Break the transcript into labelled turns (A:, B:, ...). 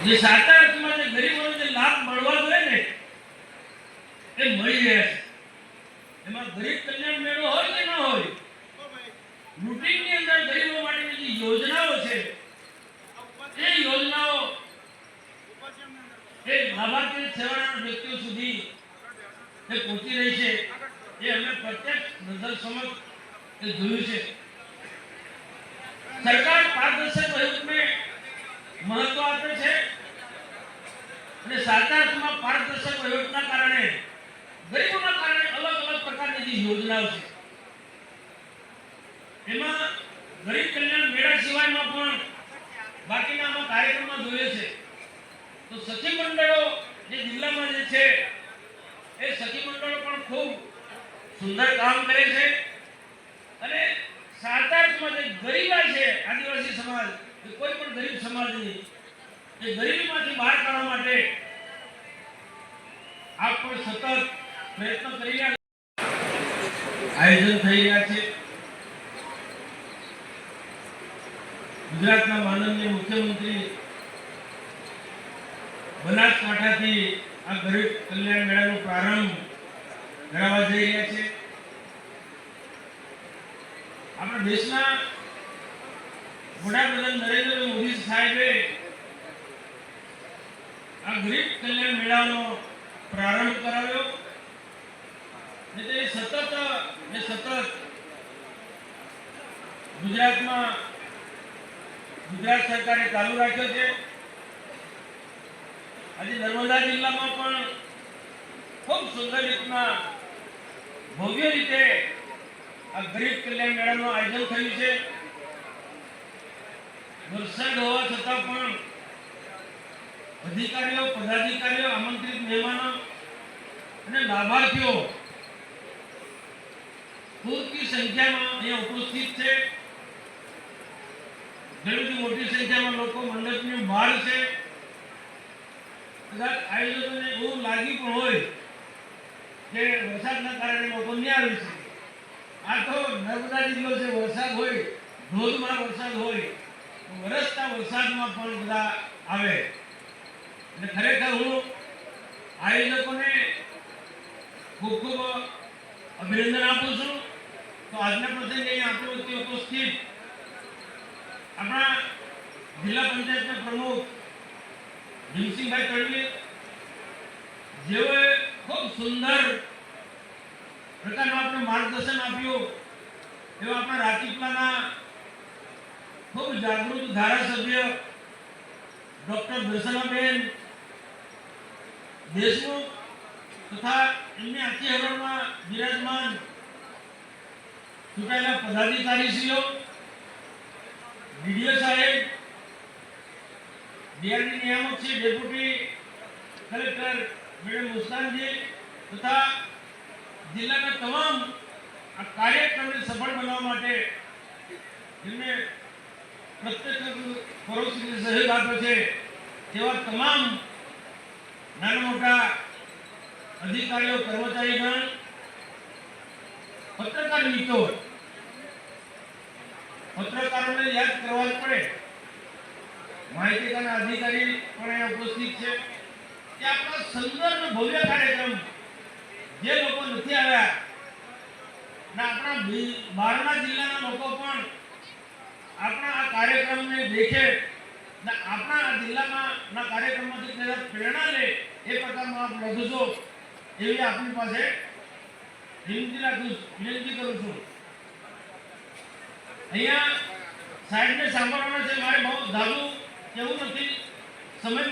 A: જે સાચા અર્થમાં જે ગરીબોને જે લાભ મળવા જોઈએ ને એ મળી રહ્યા છે. એમાં ગરીબ કલ્યાણ મેળો હોય કે ના હોય, રૂટીનની અંદર ગરીબો માટેની જે યોજનાઓ છે એ યોજનાઓ એ લાભાર્થી છેવાડાના વ્યક્તિઓ સુધી એ પહોંચી રહી છે. એ અમે પ્રત્યક્ષ નજર સમક્ષ એ જોયું છે. સરકાર પારદર્શક વહીવટને મહત્વ આપે છે અને સાચા અર્થમાં પારદર્શક વહીવટના કારણે ગરીબોના કારણે અલગ અલગ પ્રકારની જે યોજનાઓ છે એમાં ગરીબ કલ્યાણ મેળા સિવાયમાં પણ બાકીના આમાં કાર્યક્રમમાં જોઈએ છે તો સખી મંડળો જે જિલ્લામાં જે છે એ સખી મંડળો પણ ખૂબ સુંદર કામ કરે છે અને સાચા અર્થમાં જે ગરીબા છે આદિવાસી સમાજ કે કોઈ પણ ગરીબ સમાજની એ ગરીબીમાંથી બહાર કાઢવા માટે આપ પણ સતત પ્રયત્ન કરી રહ્યા આયોજન થઈ રહ્યા છે. ગુજરાતના માનનીય મુખ્યમંત્રી બનાસકાંઠાથી આ ગરીબ કલ્યાણ મેળાનો પ્રારંભ કરાવવા જઈ રહ્યા છે. આપણા દેશના વડાપ્રધાન નરેન્દ્ર મોદી સાહેબે આ ગરીબ કલ્યાણ મેળાનો પ્રારંભ કરાવ્યો અને તે સતત ગુજરાતમાં ગુજરાત સરકારે ચાલુ રાખ્યો છે. આજે નર્મદા જિલ્લામાં પણ ખૂબ સુંદર રીતના ભવ્ય રીતે આ ગરીબ કલ્યાણ મેળાનું આયોજન થયું છે. વરસાદ હોવા છતાં પણ અધિકારીઓ, પદાધિકારીઓ, આમંત્રિત મહેમાનો અને લાભાર્થીઓ પૂરતી સંખ્યામાં અહીંયા ઉપસ્થિત છે. ઘણી મોટી સંખ્યામાં લોકો મંડપની બહાર છે. કદાચ આયોજકોને એવું લાગી પણ હોય કે વરસાદના કારણે લોકો નહીં આવી શકે. આ તો નર્મદા જિલ્લો છે, વરસાદ હોય, ધોધમાર વરસાદ હોય, વરસતા વરસાદમાં પણ બધા આવે. અને ખરેખર હું આયોજકોને ખૂબ ખૂબ અભિનંદન આપું છું. તો આજના પ્રસંગે અહીંયા આપણી વચ્ચે ઉપસ્થિત આપણા જિલ્લા પંચાયતના પ્રમુખ ભીમસિંહભાઈ તડવી, જેઓએ ખૂબ સુંદર પ્રકારનું આપણે માર્ગદર્શન આપ્યું, એવા આપણા રાજપીપળાના ખૂબ જાગૃત ધારાસભ્ય ડોક્ટર દર્શનાબેન દેશમુખ તથા એમની આખી હરોળમાં બિરાજમાન ચૂંટાયેલા પદાધિકારીશ્રીઓ, ડીડીઓ સાહેબ, ડીઆરડી નિયામક છે, ડેપ્યુટી કલેક્ટર મેડમ મુસ્કાનજી તથા જિલ્લાના તમામ આ કાર્યક્રમને સફળ બનાવવા માટે જેમને પ્રત્યક્ષ પરોક્ષ સહયોગ આપ્યો છે તેવા તમામ નાના મોટા અધિકારીઓ, કર્મચારીગણ, પત્રકાર મિત્રો, પત્રકારોને યાદ કરવા જ પડે, માહિતીના અધિકારી પણ અહીંયા ઉપસ્થિત છે કે આપણો સુંદર ભવ્ય કાર્યક્રમ જે લોકો નથી આવ્યા ને આપણા બહારના જિલ્લાના લોકો પણ આપણા આ કાર્યક્રમને દેખે ને આપણા આ જિલ્લાના કાર્યક્રમમાંથી કદાચ પ્રેરણા લે એ પ્રકારનો આપ લખશો એવી આપણી પાસે વિનંતી કરું છું. અહીંયા સાહેબને સાંભળવાના છે, મારે બહુ ધારું કેવું નથી, સમય